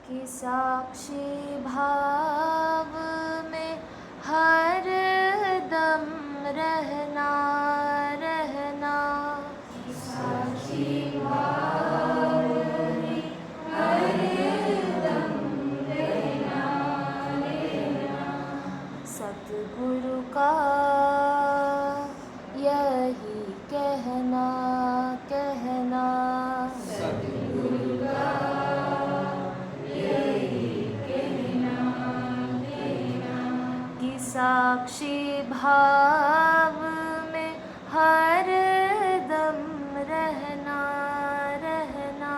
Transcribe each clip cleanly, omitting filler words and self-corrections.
कि साक्षी भाव में हर दम रहना रहना, साक्षी भाव में हर दम रहना रहना, सतगुरु का यही कहना कहना, सतगुरु का यही कहना कहना, कि साक्षी भाव में हर दम रहना रहना,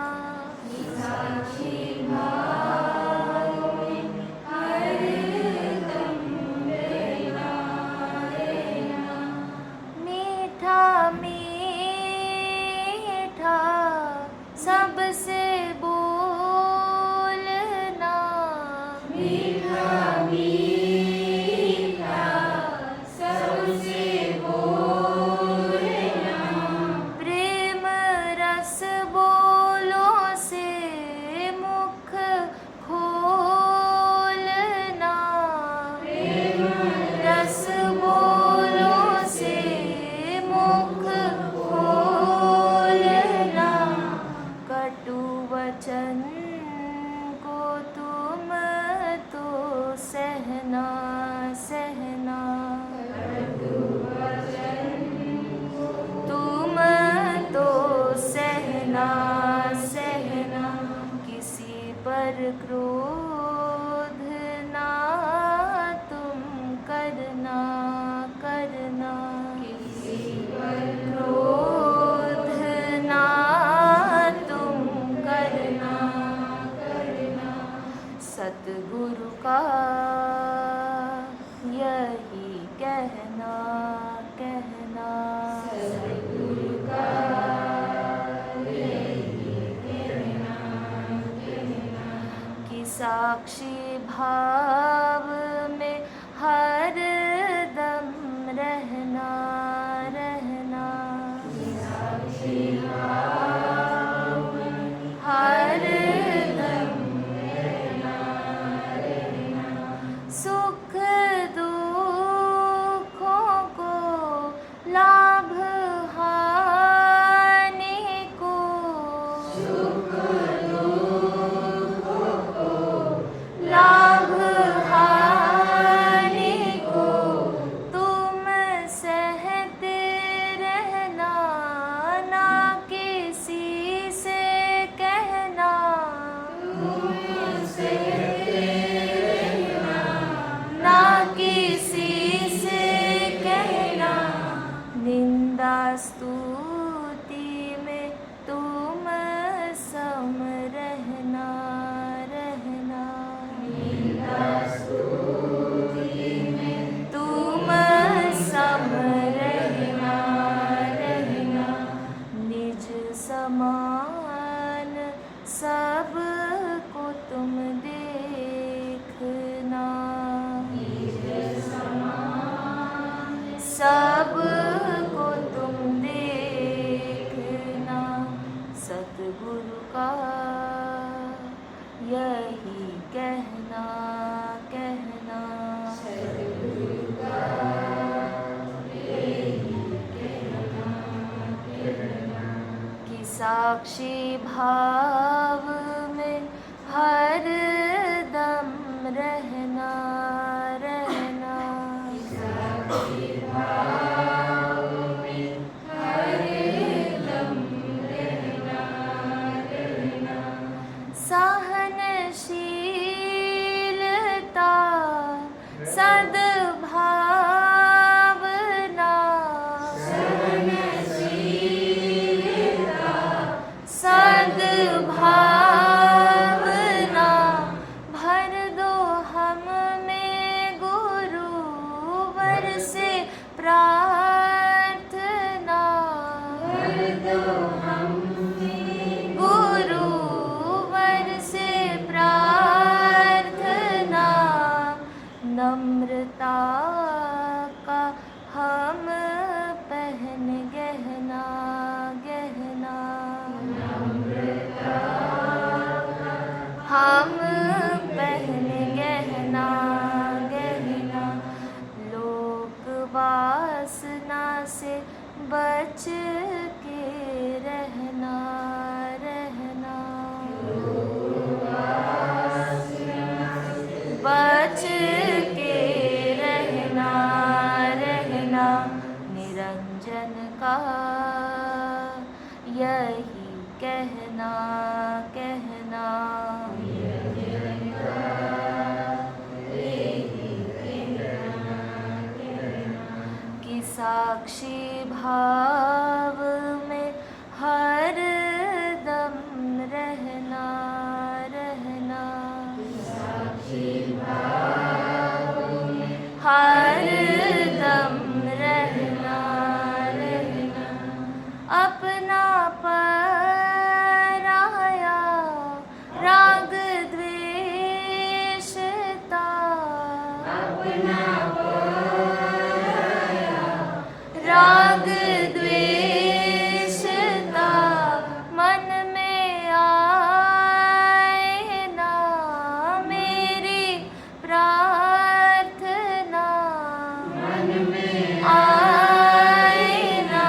साक्षी भाव में हर दम रहना रहना, मीठा मीठा सबसे बोलना, मीठा मीठा सबसे बोलना, प्रेम रस बोलों से मुख खोलना, प्रेम रस बोलों से मुख खोलना, कटु वचन को तुम तो सहना सहना, तुम तो सहना सहना, किसी पर क्रोध ना तुम करना करना, किसी पर क्रोध ना तुम करना करना, सतगुरु का यही कहना कहना, सतगुरु का यही कहना कहना, कि साक्षी भाव में हर दम रहना रहना, साक्षी भाव में हर दम रहना रहना, सुख दुखों को लाभ हानि को, सुख दुखों को लाभ हानि को तुम सहते रहना, ना किसी से कहना, तुमसे रहना, ना किसी से कहना, निंदा स्तुति में तुम सम रहना रहना, निंदा स्तुति में तुम सम रहना रहना, निज समान सबको तुम देखना, निज समान सबको तुम देखना, सतगुरु का यही कहना कहना, सतगुरु का यही कहना कहना, कि साक्षी भाव में हर दम रहना रहना, साक्षी भाव में हर दम रहना रहना, सहनशीलता सद्भावना, सहनशीलता सद्भावना साक्षी भाव में हर दम रहना रहना, साक्षी भाव में हर दम रहना रहना। अपना पराया राग द्वेषता, अपना राग द्वेषता मन में आए ना, मेरी प्रार्थना मन में आए ना,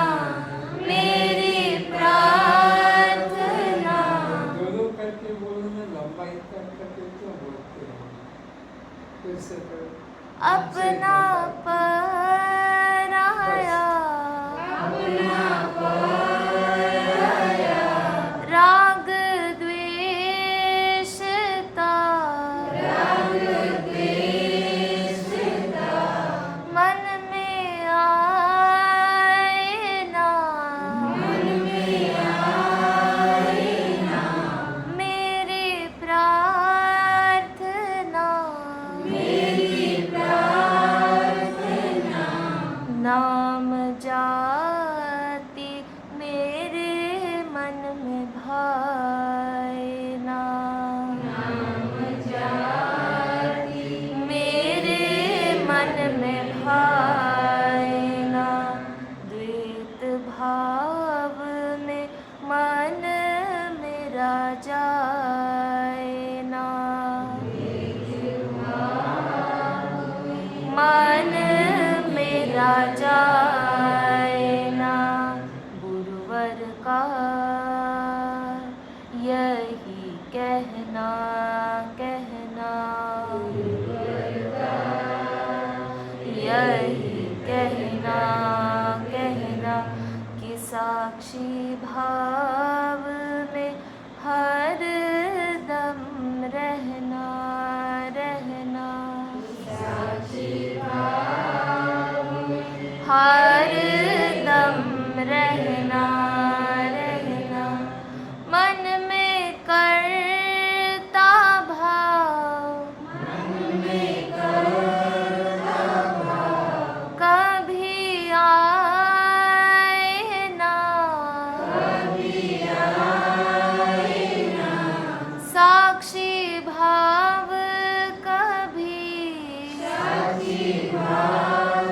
मेरी प्रार्थना। दोनों करके बोलना, लंबाई तक करके क्यों बोलते हो? फिर से करो। अपना पराया अपना पराया राग द्वेषता, राग द्वेषता मन में आए ना, मन में आए ना, मेरी प्रार्थना मेरी प्रार्थना। नाम जाति मेरे मन में भाए ना, नाम जाति मेरे मन में भाए ना। द्वैत भाव में मन मेरा जाए ना, मन मेरा जाए ना। गुरुवर का यही कहना कहना, यही कहना कहना कि साक्षी भाव में हर दम रहना रहना, साक्षी भाव में हर दम रहना रहना। मन में करता भाव, मन में करता भाव कभी आए ना, कभी आए ना, साक्षी भाव कभी साक्षी भाव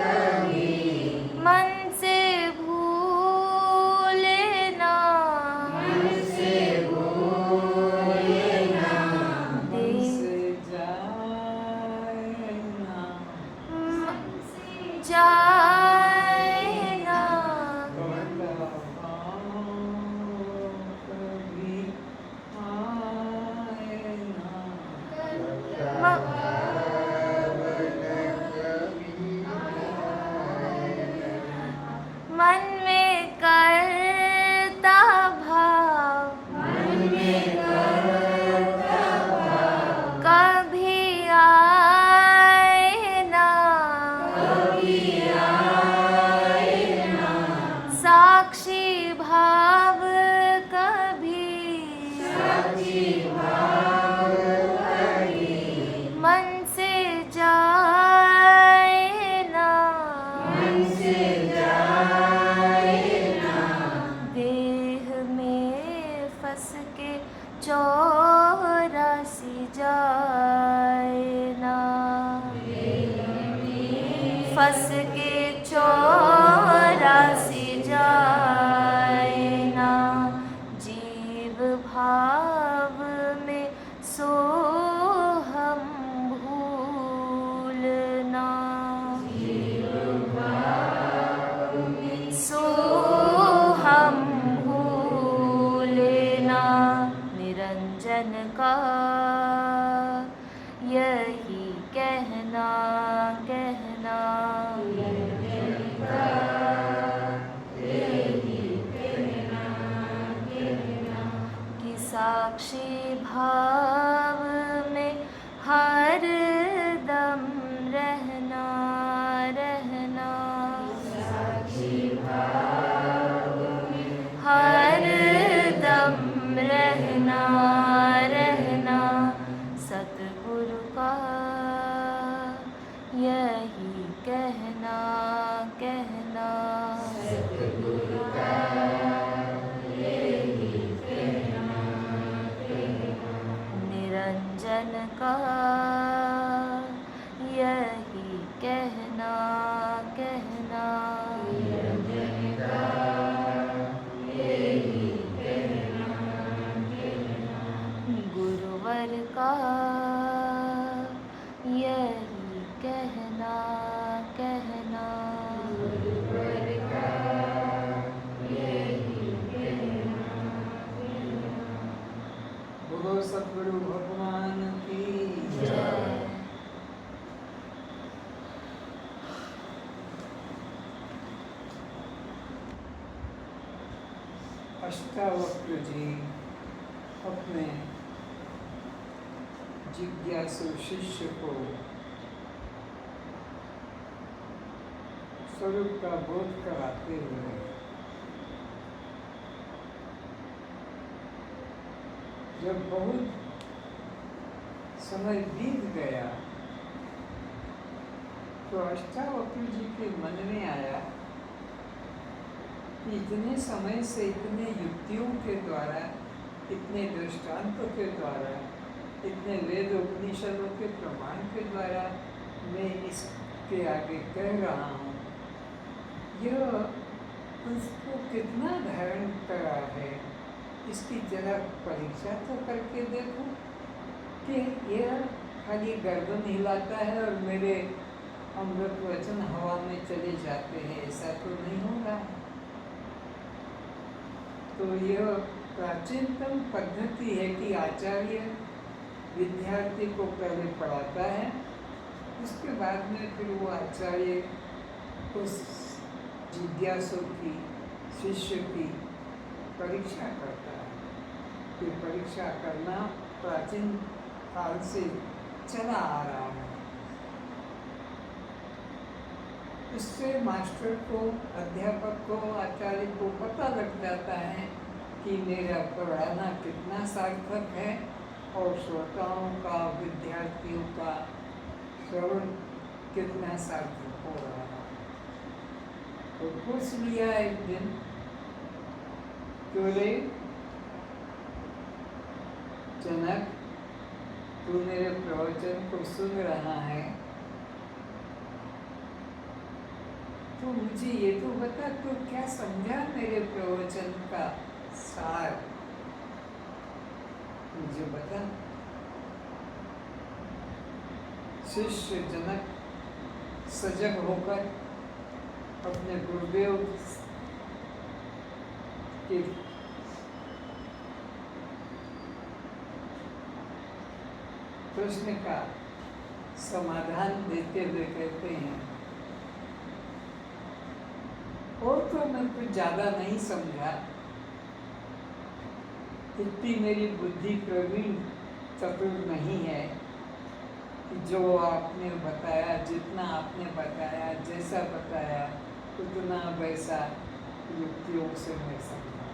कभी मन से भूले ना, मन से भूले ना, मन से जाए ना, जाए ना, कभी आए ना। मन में करता भाव, मन में करता भाव कभी आए ना, कभी आए ना, साक्षी भाव कभी साक्षी भाव कभी मन से जाए ना, मन से जाए ना, देह में फंस के 84 जाए ना, फंस के 84 जाए ना। जीव भाव में सो हम भूलना, सो हम भूलना। निरंजन का यही कहना कहना, कि साक्षी भाव में हर दम रहना रहना, निरंजन का यही कहना कहना। निरंजन का यही कहना कहना। गुरुवर का यही कहना कहना। गुरुवर का यही कहना कहना। बोलो सद्गुरु भगवान की जय। अष्टावक्र जी अपने जिज्ञासु शिष्य को स्वरूप का बोध कराते हुए जब बहुत समय बीत गया तो अष्टावक्र जी के मन में आया कि इतने समय से इतने युक्तियों के द्वारा, इतने दृष्टांतों के द्वारा, इतने वेद उपनिषदों के प्रमाण के द्वारा मैं इसके आगे कह रहा हूँ, यह उसको कितना धारण करा है, इसकी जरा परीक्षा तो करके देखो कि यह खाली गर्दन हिलाता है और मेरे अमृत वचन हवा में चले जाते हैं, ऐसा तो नहीं हो रहा है। तो यह प्राचीनतम पद्धति है कि आचार्य विद्यार्थी को पहले पढ़ाता है, उसके बाद में फिर वो आचार्य उस जिज्ञासु की, शिष्य की परीक्षा करता है। ये परीक्षा करना प्राचीन काल से चला आ रहा है। इससे मास्टर को, अध्यापक को, आचार्य को पता लग जाता है कि मेरा पढ़ाना कितना सार्थक है और श्रोताओं का, विद्यार्थियों का श्रवण कितना सार्थक हो रहा है। तो पूछ लिया एक दिन, क्यों रे जनक, तू मेरे प्रवचन को सुन रहा है, तो मुझे ये तो बता, तू क्या समझा मेरे प्रवचन का सार, मुझे बता। शिष्य जनक सजग होकर अपने गुरुदेव के प्रश्न का समाधान देते हुए कहते हैं, और तो मैं कुछ ज़्यादा नहीं समझा, इतनी मेरी बुद्धि प्रवीण चतुर नहीं है कि जो आपने बताया, जितना आपने बताया, जैसा बताया, उतना वैसा युक्तियों से मैं समझा।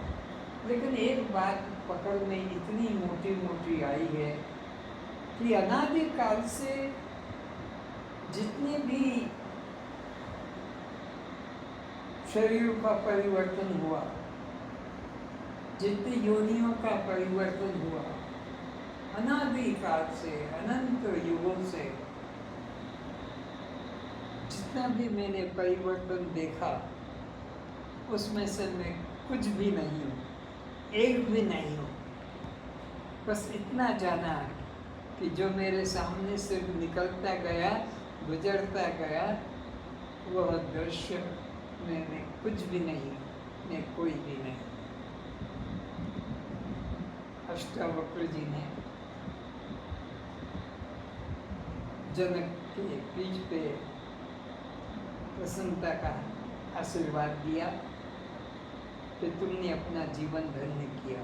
लेकिन एक बात पकड़ में इतनी मोटी मोटी आई है कि अनादिकाल से जितने भी शरीर का परिवर्तन हुआ, जितनी योनियों का परिवर्तन हुआ, अनादिकाल से, अनंत युगों से जितना भी मैंने परिवर्तन देखा, उसमें से मैं कुछ भी नहीं हूँ, एक भी नहीं हूँ। बस इतना जाना कि जो मेरे सामने से निकलता गया, गुजरता गया, वह दृश्य मैं कुछ भी नहीं, मैं कोई भी नहीं। अष्टावक्र जी ने जनक के पीठ पे प्रसन्नता का आशीर्वाद दिया कि तुमने अपना जीवन धन्य किया,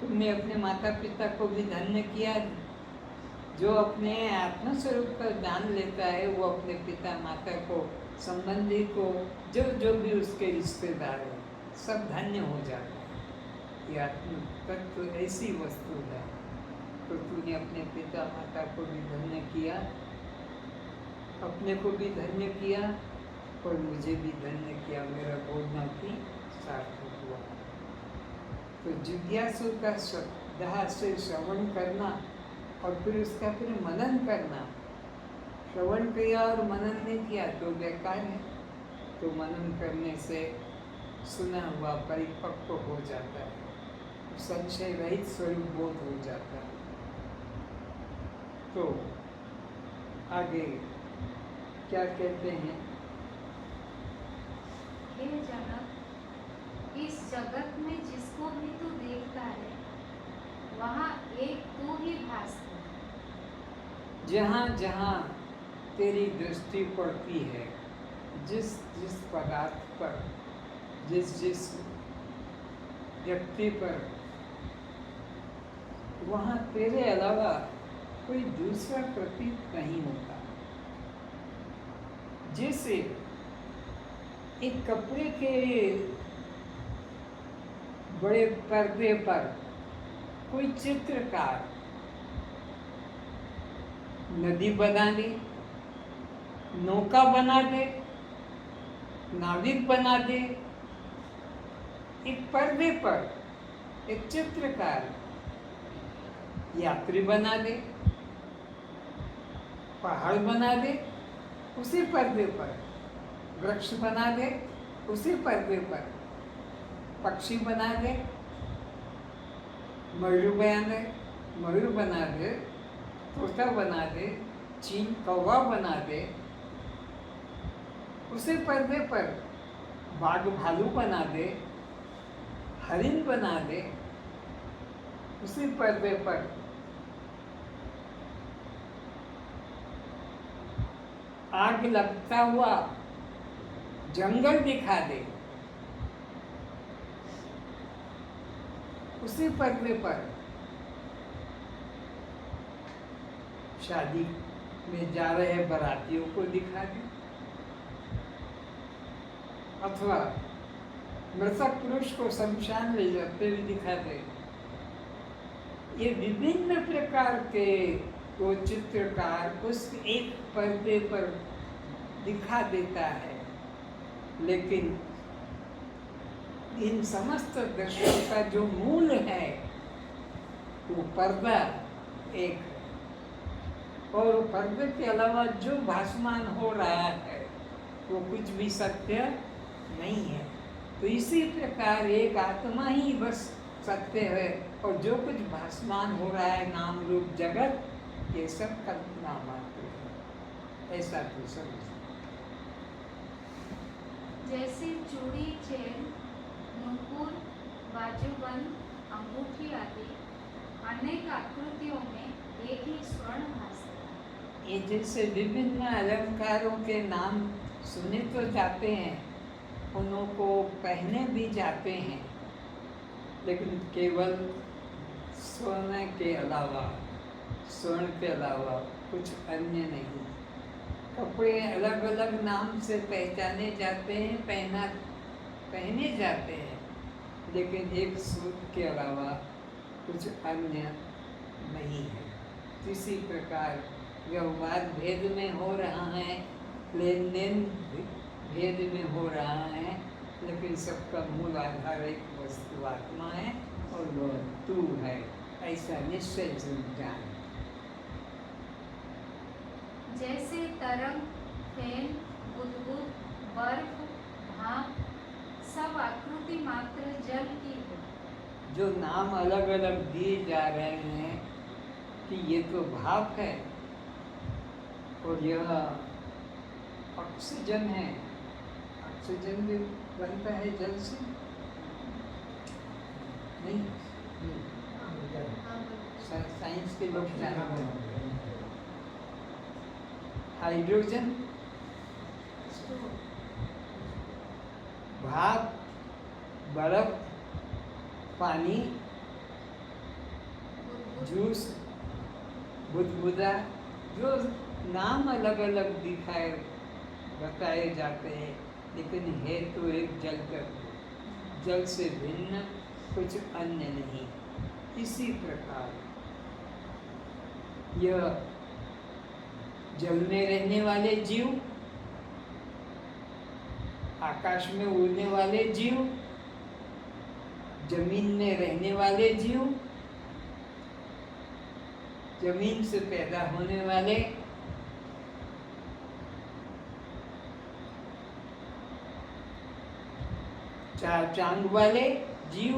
तुमने अपने माता पिता को भी धन्य किया। जो अपने आत्मस्वरूप का दान लेता है वो अपने पिता माता को, संबंधी को, जो जो भी उसके रिश्तेदार हैं, सब धन्य हो जाते हैं। ये आत्म तत्व ऐसी वस्तु है। तो तूने अपने पिता माता को भी धन्य किया, अपने को भी धन्य किया और मुझे भी धन्य किया, मेरा बोलना भी सार्थक हुआ। तो जिज्ञासु का श्रद्धा से श्रवण करना और फिर उसका फिर मनन करना। श्रवण किया और मनन नहीं किया तो बेकार है। तो मनन करने से सुना हुआ परिपक्व हो जाता है, संशय रहित स्वरूप बोध हो जाता है। तो आगे क्या कहते हैं? हे जनक, इस जगत में जिसको भी तू देखता है वहाँ एक तू ही भासता है। जहाँ जहाँ तेरी दृष्टि पड़ती है, जिस जिस पदार्थ पर, जिस जिस व्यक्ति पर, वहाँ तेरे अलावा कोई दूसरा प्रतीत नहीं होता। जैसे एक कपड़े के बड़े पर्दे पर कोई चित्रकार नदी बना दे, नौका बना दे, नाविक बना दे, एक पर्दे पर एक चित्रकार यात्री बना दे, पहाड़ बना दे उसी पर्दे पर, वृक्ष बना दे उसी पर्दे पर, पक्षी बना दे, मयूर बना दे, तोता बना दे, चीन कौवा बना दे, उसी पर्दे पर बाघ भालू बना दे, हरिण बना दे, उसी पर्दे पर आग लगता हुआ जंगल दिखा दे, उसी पर्दे पर शादी में जा रहे बारातियों को दिखा दे, अथवा मृतक पुरुष को शमशान ले जाते हुए दिखा दे। ये विभिन्न प्रकार के वो चित्रकार उस एक पर्दे पर दिखा देता है, लेकिन इन समस्त दृश्यों का जो मूल है वो पर्दा एक है, और पर्दे के अलावा जो भासमान हो रहा है वो कुछ भी सत्य नहीं है। तो इसी प्रकार एक आत्मा ही बस सत्य है, और जो कुछ भासमान हो रहा है नाम रूप जगत, ये सब कल्पना मात्र है, ऐसा तो समझ। जैसे चूड़ी, चैन, नुपुर, बाजूबंद, अंगूठी आदि अनेक आकृतियों में एक ही स्वर्ण भासता है। ये जैसे विभिन्न अलंकारों के नाम सुने तो जाते हैं, उनको पहने भी जाते हैं, लेकिन केवल स्वर्ण के अलावा कुछ अन्य नहीं। कपड़े अलग अलग नाम से पहचाने जाते हैं, पहने जाते हैं, लेकिन एक सूत्र के अलावा कुछ अन्य नहीं है। इसी प्रकार व्यवहार भेद में हो रहा है, लेन देन भेद में हो रहा है, लेकिन सबका मूल आधार एक वस्तु आत्मा है और वह तू है, ऐसा निश्चय जान। जैसे तरंग, फैन, बुदबुद, बर्फ, भाप सब आकृति मात्र जल की है। जो नाम अलग अलग दिए जा रहे हैं कि ये तो भाप है और यह ऑक्सीजन है, ऑक्सीजन भी बनता है जल से नहीं? साइंस के लोग जानते हैं। हाइड्रोजन, भाप, बर्फ, पानी, जूस, बुदबुदा, जो नाम अलग अलग बताए जाते हैं, लेकिन है तो एक जल से भिन्न कुछ अन्य नहीं। इसी प्रकार यह जल में रहने वाले जीव, आकाश में उड़ने वाले जीव, जमीन में रहने वाले जीव, जमीन से पैदा होने वाले चार टांग वाले जीव,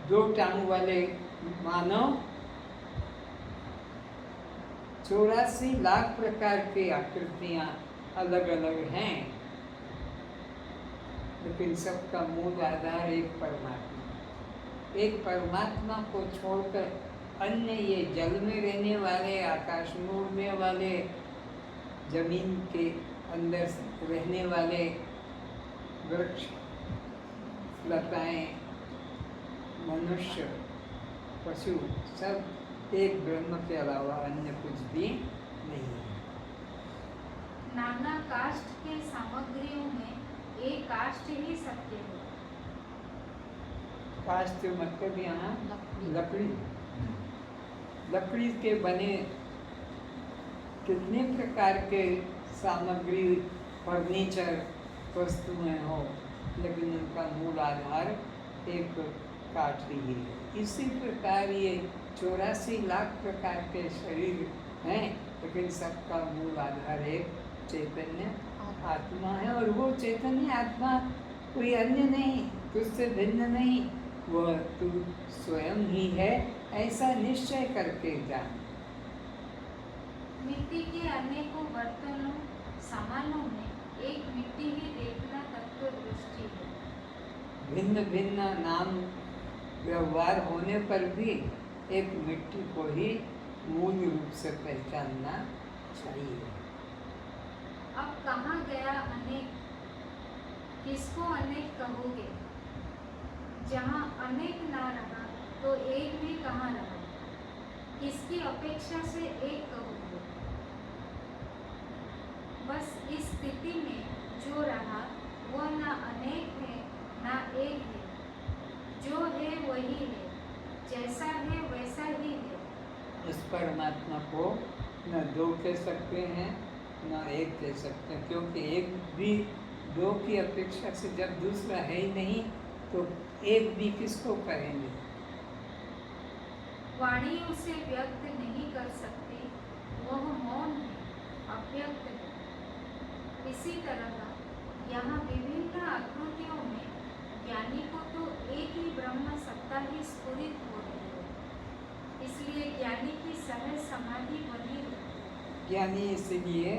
दो टांग वाले मानव, 84 लाख प्रकार की आकृतियां अलग अलग हैं, लेकिन सबका मूल आधार एक परमात्मा। एक परमात्मा को छोड़कर अन्य ये जल में रहने वाले, आकाश में उड़ने वाले, जमीन के अंदर रहने वाले वृक्ष, लताएं, मनुष्य, पशु, सब एक ब्रह्म के अलावा अन्य कुछ भी नहीं है। नाना काष्ठ के सामग्रियों में एक काष्ठ ही सत्य है। काष्ठ मतलब यहाँ लकड़ी। लकड़ी। लकड़ी के बने कितने प्रकार के सामग्री, फर्नीचर, वस्तुएं हो, लेकिन उनका मूल आधार एक काठ ही है। इसी प्रकार ये 84 लाख प्रकार के शरीर हैं, लेकिन सबका मूल आधार एक चैतन्य आत्मा है। और वो चैतन्य आत्मा कोई अन्य नहीं, तुझसे भिन्न नहीं, वह तू स्वयं ही है, ऐसा निश्चय करके जान। मिट्टी के अनेकों बर्तनों, सामानों में एक मिट्टी ही देखना तत्व दृष्टि है। भिन्न भिन्न नाम व्यवहार होने पर भी एक मिट्टी को ही मूल रूप से पहचानना चाहिए। अब कहाँ गया अनेक, किसको अनेक कहोगे? जहाँ अनेक ना रहा तो एक भी कहाँ रहा? किसकी अपेक्षा से एक कहोगे? बस इस स्थिति में जो रहा वह ना अनेक है ना एक है, जो है वही है, जैसा है वैसा ही है। इस परमात्मा को न दो कह सकते हैं न एक कह सकते हैं, क्योंकि एक भी दो की अपेक्षा से जब दूसरा है ही नहीं तो एक भी किसको कहेंगे। वाणी उसे व्यक्त नहीं कर सकती, वह मौन है, अव्यक्त है। इसी तरह यहाँ विभिन्न आकृतियों में ज्ञानी को तो एक ही ब्रह्म सत्ता ही स्फुरित हो रही है, इसलिए ज्ञानी की सहज समाधि बनी रहती है। ज्ञानी इसलिए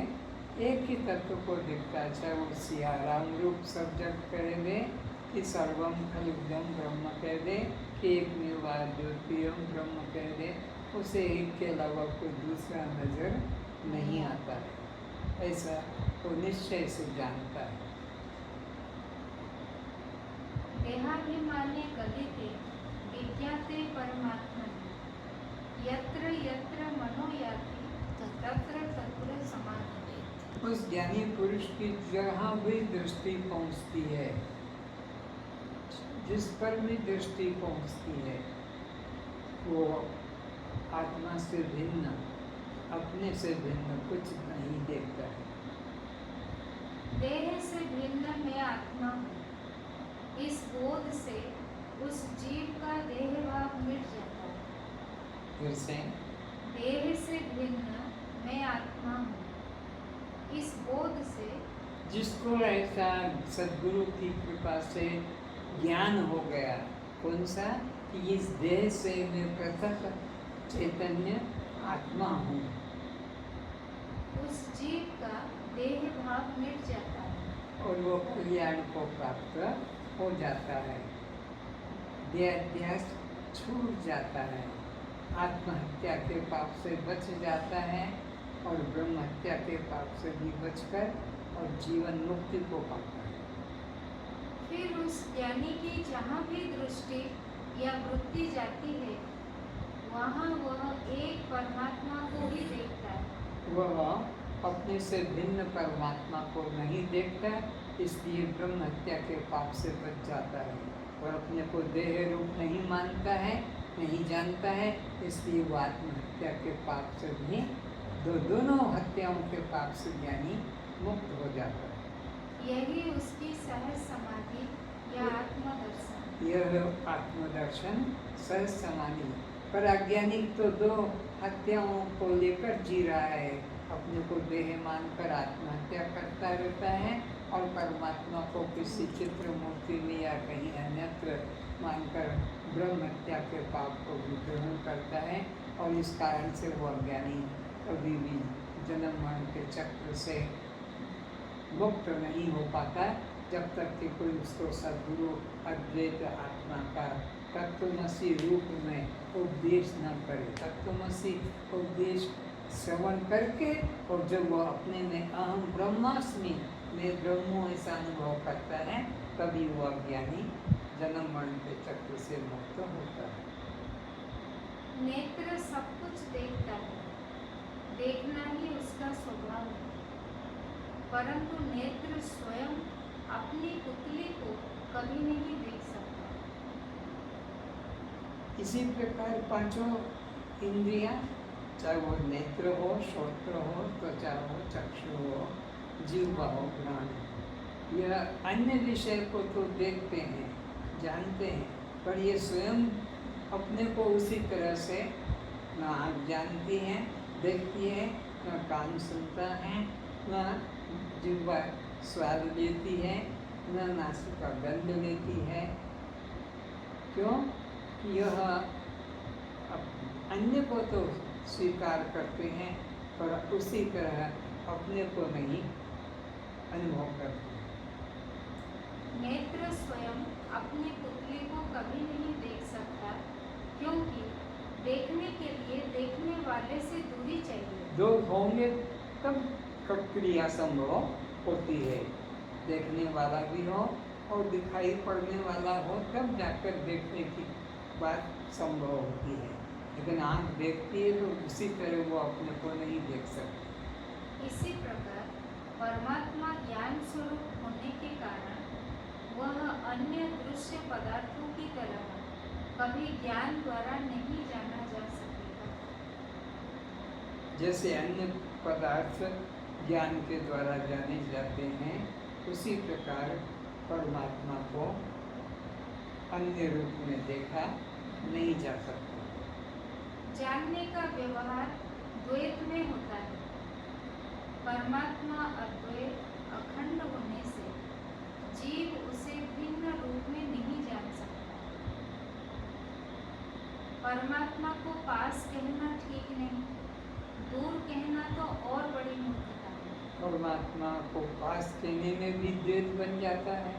एक ही तत्व को दिखता है, चाहे वो सियाराम रूप सब जग कह दे कि सर्वम खलुदम ब्रह्म कह दे कि एक द्वितीयम ब्रह्म कह दे, उसे एक के अलावा कोई दूसरा नजर नहीं आता है, ऐसा वो निश्चय से जानता है। देहाभिमाने गलिते विज्ञाते परमात्मनि, यत्र यत्र मनो याति तत्र तत्र समाधि। उस ज्ञानी पुरुष की जहाँ भी दृष्टि पहुँचती है, जिस पर भी दृष्टि पहुँचती है, वो आत्मा से भिन्न, अपने से भिन्न कुछ नहीं देखता है। देह से भिन्न मैं आत्मा हूँ, इस बोध से उस जीव का देह भाव मिट जाता है। फिर से देह से भिन्न मैं आत्मा हूँ, इस बोध से जिसको ऐसा सद्गुरु की कृपा से ज्ञान हो गया, कौन सा, कि इस देह से मैं पृथक चैतन्य आत्मा हूँ, उस जीव का देह भाव मिट जाता है और वो कल्याण को प्राप्त हो जाता है। देहाध्यास छूट जाता है, आत्महत्या के पाप से बच जाता है और ब्रह्म हत्या के पाप से भी बचकर और जीवन मुक्ति को पाता है। फिर उस ज्ञानी की जहाँ भी दृष्टि या वृत्ति जाती है, वहाँ वह एक परमात्मा को ही देखता है। वह अपने से भिन्न परमात्मा को नहीं देखता, इसलिए ब्रह्म हत्या के पाप से बच जाता है और अपने को देह रूप नहीं मानता है, नहीं जानता है, इसलिए वो आत्महत्या के पाप से भी दोनों हत्याओं के पाप से ज्ञानी मुक्त हो जाता है। यही उसकी सहज समाधि या आत्मदर्शन। यह आत्मदर्शन सहज समाधि पर अज्ञानी तो दो हत्याओं को लेकर जी रहा है, अपने को देह मानकर आत्महत्या करता रहता है और परमात्मा को किसी चित्र मूर्ति में या कहीं अन्यत्र मानकर ब्रह्म हत्या के पाप को भी ग्रहण करता है। और इस कारण से वो अज्ञानी कभी भी जन्म मरण के चक्र से मुक्त नहीं हो पाता जब तक कि कोई उसको सद्गुरु अद्वैत आत्मा का तत्वमसी रूप में उपदेश न करे। तत्वमसी उपदेश श्रवण करके और जब वो अपने में अहम ब्रह्मास्मि में ब्रह्मो ऐसा अनुभव करता है तभी वो अज्ञानी जन्म मरण के चक्र से मुक्त होता है। नेत्र सब कुछ देखता है, देखना ही उसका स्वभाव है, परंतु नेत्र स्वयं अपनी पुतली को कभी नहीं देख सकता। इसी प्रकार पांचों इंद्रियां, चाहे वो नेत्र हो, श्रोत्र हो, त्वचा हो, चक्षु हो, जीवा हो, घ्राण, यह अन्य विषय को तो देखते हैं, जानते हैं, पर ये स्वयं अपने को उसी तरह से न आँख जानती है, देखती है, न कान सुनता है, न जिह्वा स्वाद लेती है, न नासिका गंध लेती है। क्यों? यह अन्य को तो स्वीकार करते हैं पर उसी तरह अपने को नहीं अनुभव करते। नेत्र स्वयं अपनी पुतली को कभी नहीं देख सकता, क्योंकि देखने के लिए देखने वाले से दूरी चाहिए। दो होंगे तब क्रिया संभव होती है। देखने वाला भी हो और दिखाई पड़ने वाला हो तब जाकर देखने की बात संभव होती है। लेकिन आँख देखती है तो उसी तरह वो अपने को नहीं देख सकती। इसी प्रकार परमात्मा ज्ञान स्वरूप होने के कारण वह अन्य दृश्य पदार्थों की तरह कभी ज्ञान द्वारा नहीं जाना जा सकेगा। जैसे अन्य पदार्थ ज्ञान के द्वारा जाने जाते हैं, उसी प्रकार परमात्मा को अन्य रूप में देखा नहीं जा सकता। जानने का व्यवहार द्वैत में होता है। परमात्मा अद्वैत अखंड होने से जीव उसे भिन्न रूप में नहीं जान सकता। परमात्मा को पास कहना ठीक नहीं, दूर कहना तो और बड़ी मूर्खता है। परमात्मा को पास कहने में भी द्वैत बन जाता है,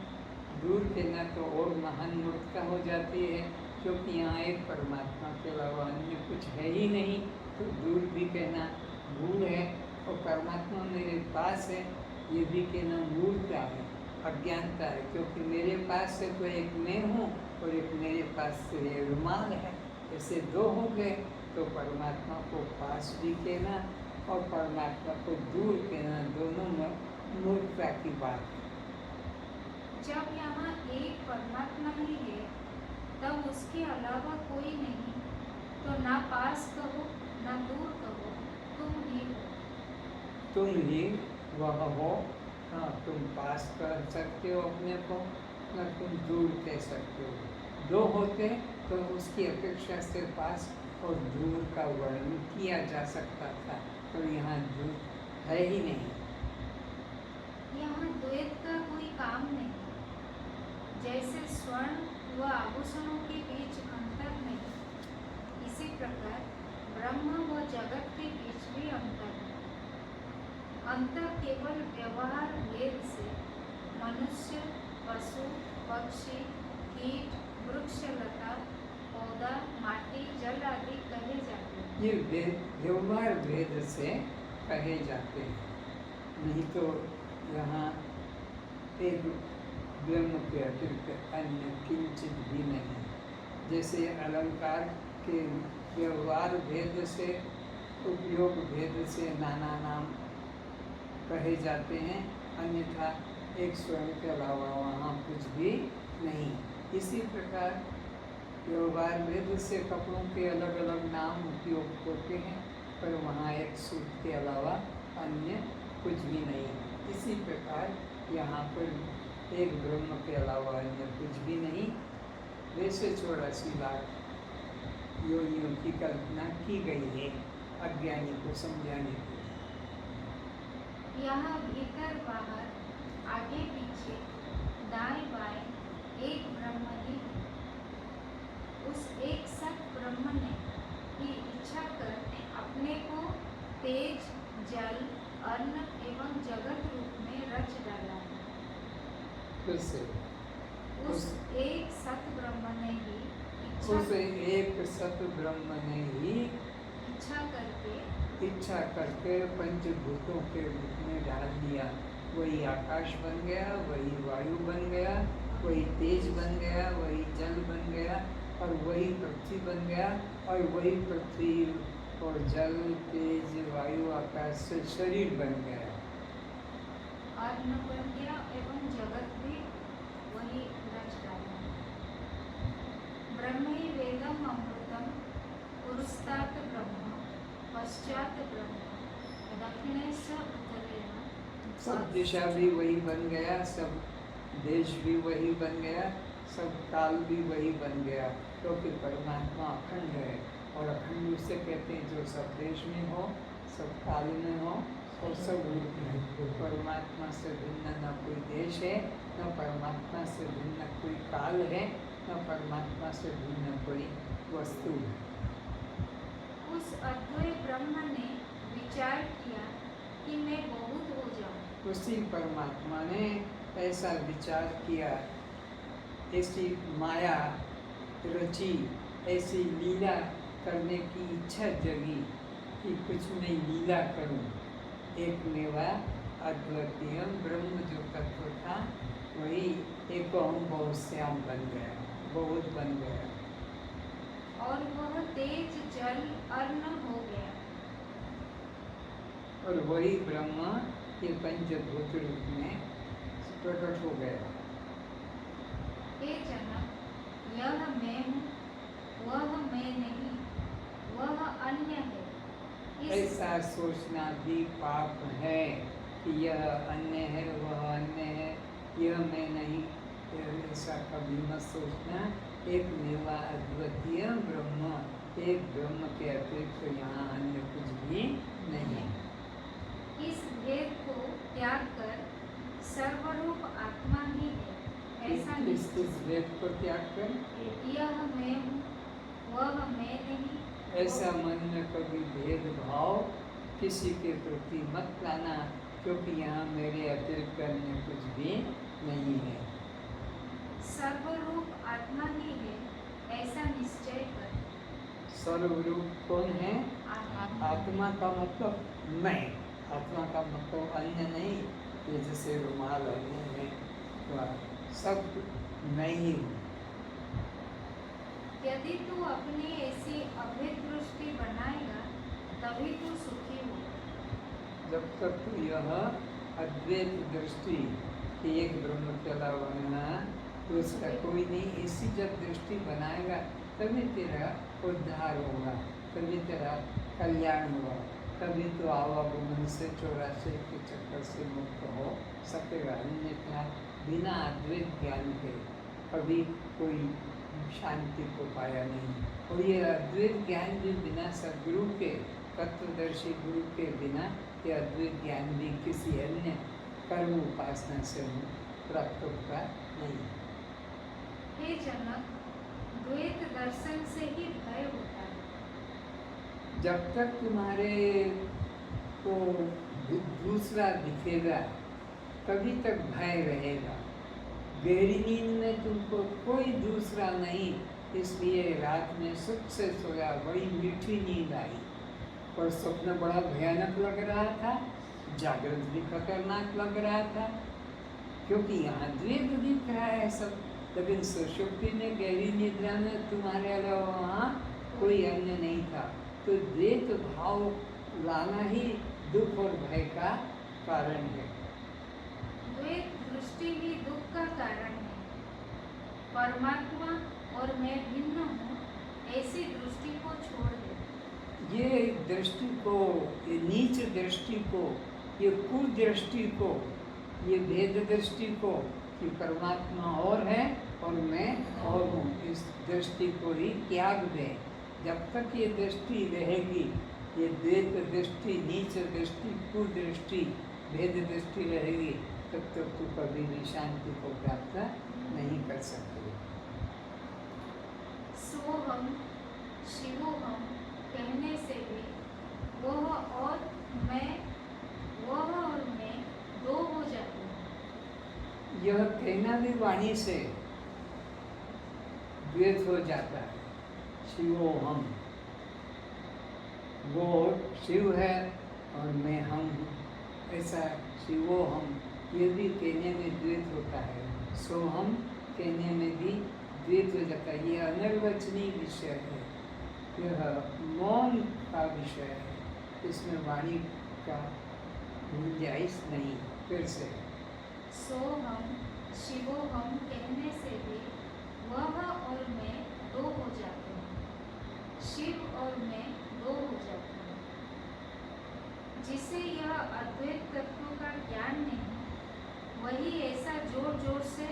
दूर कहना तो और महान मूर्खता हो जाती है, क्योंकि यहाँ एक परमात्मा के अलावा अन्य कुछ है ही नहीं, तो दूर भी कहना भूल है। और परमात्मा मेरे पास है ये भी कहना मूर्खता है, अज्ञानता है, क्योंकि मेरे पास से तो एक मैं हूँ और एक मेरे पास से ये रुमाल है, ऐसे दो हो गए। तो परमात्मा को पास भी कहना और परमात्मा को दूर कहना दोनों में मूर्खता की बात है। जब यहाँ एक परमात्मा ही है तब उसके अलावा कोई नहीं, तो ना पास कहो ना दूर कहो, तुम ही हो। तुम ही वह हो। हाँ, तुम पास कर सकते हो अपने को, न तुम दूर कह सकते हो। दो होते तो उसकी अपेक्षा से पास और दूर का वर्णन किया जा सकता था, तो यहाँ दूर है ही नहीं। यहाँ द्वैत का कोई काम नहीं। जैसे स्वर्ण व आभूषणों के बीच अंतर नहीं, इसी प्रकार ब्रह्म व जगत के बीच भी अंतर है। अंतर केवल व्यवहार भेद से मनुष्य, पशु, पक्षी, कीट, वृक्ष, लता, पौधा, माटी, जल आदि कहे जाते हैं। ये व्यवहार भेद से कहे जाते हैं, नहीं तो यहाँ एक ब्रह्म के अतिरिक्त अन्य किंचित भी नहीं। जैसे अलंकार के व्यवहार भेद से, उपयोग भेद से नाना नाम कहे जाते हैं, अन्यथा एक स्वयं के अलावा वहाँ कुछ भी नहीं। इसी प्रकार व्यवहार भेद से कपड़ों के अलग अलग नाम उपयोग होते हैं, पर वहाँ एक सूत के अलावा अन्य कुछ भी नहीं। इसी प्रकार यहाँ पर एक ब्रह्म के अलावा अन्य कुछ भी नहीं। वैसे 84 लाख योनियों की कल्पना की गई है अज्ञानी को समझाने के लिए। यहाँ भीतर बाहर आगे पीछे दाएं बाएं एक ब्रह्म ही है। उस एक सत ब्रह्म ने की इच्छा कर अपने को तेज, जल, अन्न एवं जगत रूप में रच डाला है। फिर से उस एक सत ब्रह्म ने ही उस एक सत ब्रह्म ने ही इच्छा करके पंचभूतों के रूप में डाल दिया। वही आकाश बन गया, वही वायु बन गया, वही तेज बन गया, वही जल बन गया और वही पृथ्वी बन गया और वही पृथ्वी और जल, तेज, वायु, आकाश से शरीर बन गया। अन्न बन गया एवं जगत भी वही रच डाला। ब्रह्म ही वेदम अमृतम पुरस्तात् ब्रह्म पश्चात ब्रह्म दक्षिणे स उत्तरेण। सब दिशा भी वही बन गया, सब देश भी वही बन गया, सब काल भी वही बन गया, क्योंकि परमात्मा अखंड है। और अखंड उसे कहते हैं जो सब देश में हो, सब काल में हो और सब रूप में। परमात्मा से भिन्न न कोई देश है, न परमात्मा से भिन्न कोई काल है, न परमात्मा से भिन्न कोई वस्तु है। उस अद्वैय ब्रह्म ने विचार किया कि मैं बहुत हो जाऊं। उसी परमात्मा ने ऐसा विचार किया, ऐसी माया रची, ऐसी लीला करने की इच्छा जगी कि कुछ मैं लीला करूं। एक मेवा अद्वितीय ब्रह्म जो तत्व था वही एक बहुत श्याम बन गया, बहुत बन गया और वह तेज, जल, अन्न हो गया। और वही ब्रह्म ये पंचभूत रूप में प्रकट हो गया। हे जनक, यह मैं हूँ, वह मैं नहीं, वह अन्य है। ऐसा सोचना भी पाप है कि यह अन्य है, वह अन्य है, यह मैं नहीं, ऐसा कभी मत सोचना। एक मेवा अद्वितीय ब्रह्म, एक ब्रह्म के अतिरिक्त तो यहाँ अन्य कुछ भी नहीं है। इस भेद को त्याग कर सर्वरूप आत्मा ही है ऐसा इस भेद को त्याग कर यह मैं हूँ, वह मैं नहीं, ऐसा मन में कभी भेदभाव किसी के प्रति मत लाना, क्योंकि यहाँ मेरे अतिरिक्त अन्य कुछ भी नहीं है। सर्वरूप आत्मा ही है ऐसा निश्चय कर। सर्वरूप कौन है? आत्मा का मतलब मैं, आत्मा का मतलब अन्य नहीं। ये जैसे रुमाल अन्य है, तो सब मैं ही हूँ। यदि तू अपनी ऐसी अभेद दृष्टि बनाएगा तभी तू सुखी होगा। जब तक तू यह अद्वैत दृष्टि कि एक ब्रह्म के अलावा दूसरा कोई नहीं, ऐसी जब दृष्टि बनाएगा तभी तेरा उद्धार होगा, तभी तेरा कल्याण होगा, तभी तो आवागमन से 84 के चक्कर से मुक्त हो सकेगा। अन्यथा बिना अद्वैत ज्ञान के कभी कोई शांति को पाया नहीं। और ये अद्वैत ज्ञान भी बिना सद्गुरु के, तत्वदर्शी गुरु के बिना ये अद्वैत ज्ञान भी किसी अन्य कर्म उपासना से प्राप्त होता नहीं। हे जनक, द्वैत दर्शन से ही भय होता है। जब तक तुम्हारे को दूसरा दिखेगा तभी तक भय रहेगा। गहरी नींद में तुमको कोई दूसरा नहीं, इसलिए रात में सुख से सोया, बड़ी मीठी नींद आई। पर स्वप्न बड़ा भयानक लग रहा था, जागृत भी खतरनाक लग रहा था, क्योंकि यहाँ द्वैत दिख रहा है सब। लेकिन सुषुप्ति में, गहरी निद्रा में तुम्हारे अलावा वहाँ कोई अन्य नहीं था। तो द्वैत भाव लाना ही दुख और भय का कारण है। द्वैत दृष्टि ही दुख का कारण है। परमात्मा और मैं भिन्न हूँ ऐसी दृष्टि को छोड़ दे। ये दृष्टि को, ये नीच दृष्टि को, ये कुदृष्टि को, ये भेद दृष्टि को कि परमात्मा और है और मैं और हूँ, इस दृष्टि को ही त्याग दे। जब तक ये दृष्टि रहेगी, ये द्वैत दृष्टि, नीच दृष्टि, कुदृष्टि, भेद दृष्टि रहेगी, तब तक तू कभी भी शांति को प्राप्त नहीं कर सकते। सोहम शिवोहम कहने से भी वह और मैं दो हो जाते हैं। यह कहना भी वाणी से द्वैत हो जाता है। शिवोहम, वो शिव है और मैं हम हूँ, ऐसा शिवोहम ये भी कहने में द्वैत होता है। सोहम कहने में भी द्वैत हो जाता है। ये अनिर्वचनीय विषय है, यह मौन का विषय है, इसमें वाणी का गुंजाइश नहीं। फिर से सोहम शिवोहम कहने से भी वह और मैं दो हो जाते हैं। शिव और मैं दो हो जाते हैं। जिसे यह अद्वैत तत्व का ज्ञान नहीं, वही ऐसा जोर जोर से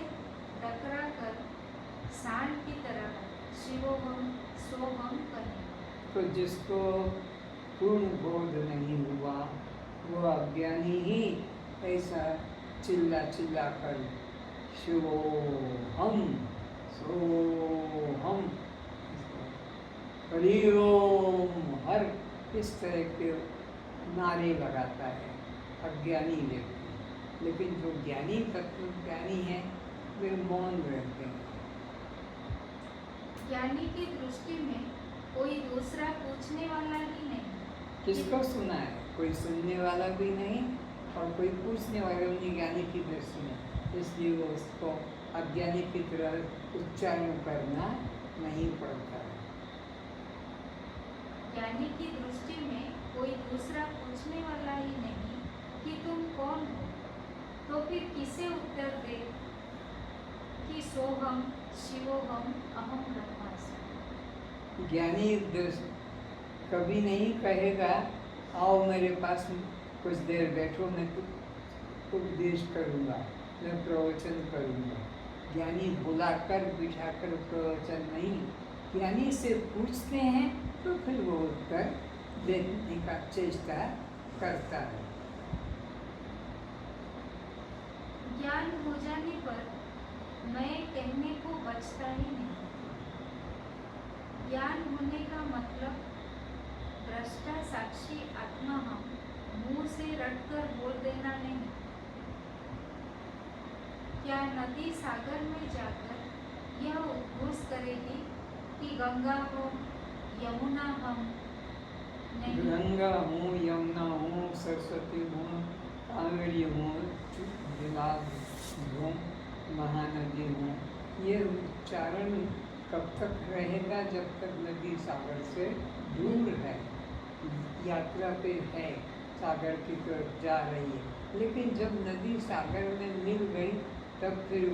टकरा कर सांड की तरह शिवोहम सोहम कहे। तो जिसको पूर्ण बोध नहीं हुआ, वो अज्ञानी ही ऐसा चिल्ला चिल्ला कर शिवोहम सोहम, हरि ओम, हर इस तरह के नारे लगाता है अज्ञानी व्यक्ति। लेकिन जो ज्ञानी तत्व ज्ञानी है, वे मौन रहते हैं। ज्ञानी की दृष्टि में कोई दूसरा पूछने वाला ही नहीं। किसको सुना है? कोई सुनने वाला भी नहीं और कोई पूछने वाला भी नहीं ज्ञानी की दृष्टि में। इसलिए वो उसको अज्ञानी की तरह उच्चारण करना नहीं पड़ता है। ज्ञानी की दृष्टि में कोई दूसरा पूछने वाला ही नहीं कि तुम कौन हो, तो फिर किसे उत्तर दे कि सोहम शिवोहम अहम ब्रह्मास्मि। ज्ञानी कभी नहीं कहेगा आओ मेरे पास कुछ देर बैठो, मैं उपदेश करूँगा, मैं प्रवचन करूँगा। ज्ञानी बुलाकर बिठाकर प्रवचन नहीं, ज्ञानी से पूछते हैं तो फिर वो उत्तर देने का चेष्टा करता है। ज्ञान हो जाने पर मैं कहने को बचता ही नहीं। ज्ञान होने का मतलब दृष्टा साक्षी आत्मा हम मुंह से रटकर बोल देना नहीं। क्या नदी सागर में जाकर यह उद्घोष करेगी कि गंगा हो यमुना हम? नहीं। गंगा हूँ, यमुना हूँ, सरस्वती हूँ, कावेरी हूँ, हूँ, महानदी हूँ, ये उच्चारण कब तक रहेगा? जब तक नदी सागर से दूर है, यात्रा पे है, सागर की तरफ जा रही है। लेकिन जब नदी सागर में मिल गई, तब फिर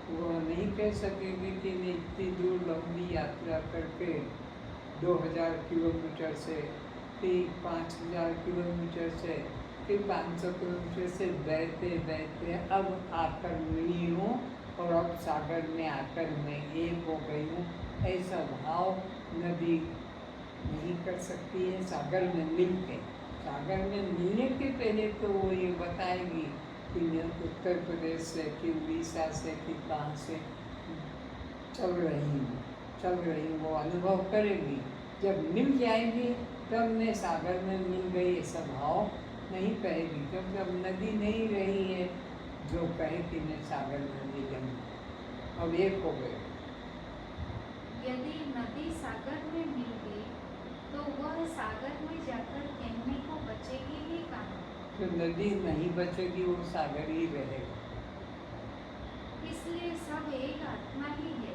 वो नहीं कह सकेगी कि मैं इतनी दूर लंबी यात्रा करके 2000 किलोमीटर से, फिर 5000 किलोमीटर से, फिर 500 किलोमीटर से बहते बहते अब आकर मिली हूँ और अब सागर में आकर मैं एक हो गई हूँ, ऐसा भाव नदी नहीं कर सकती है। सागर में मिल के, सागर में मिलने के पहले तो वो ये बताएगी कि मैं उत्तर प्रदेश से, कि उड़ीसा से, कि कहाँ से चल रही हूँ, वो अनुभव करेगी। जब मिल जाएंगी तब मैं सागर में मिल गई ऐसा भाव नहीं कहेगी। जब नदी नहीं रही है जो कहे कि मैं सागर में मिल गई, अब एक हो गए। यदि नदी सागर में मिल गई तो वह सागर में जाकर कहने को बचेगी ही कहाँ? तो नदी नहीं बचेगी, वो सागर ही रहेगा। इसलिए सब एक आत्मा ही है,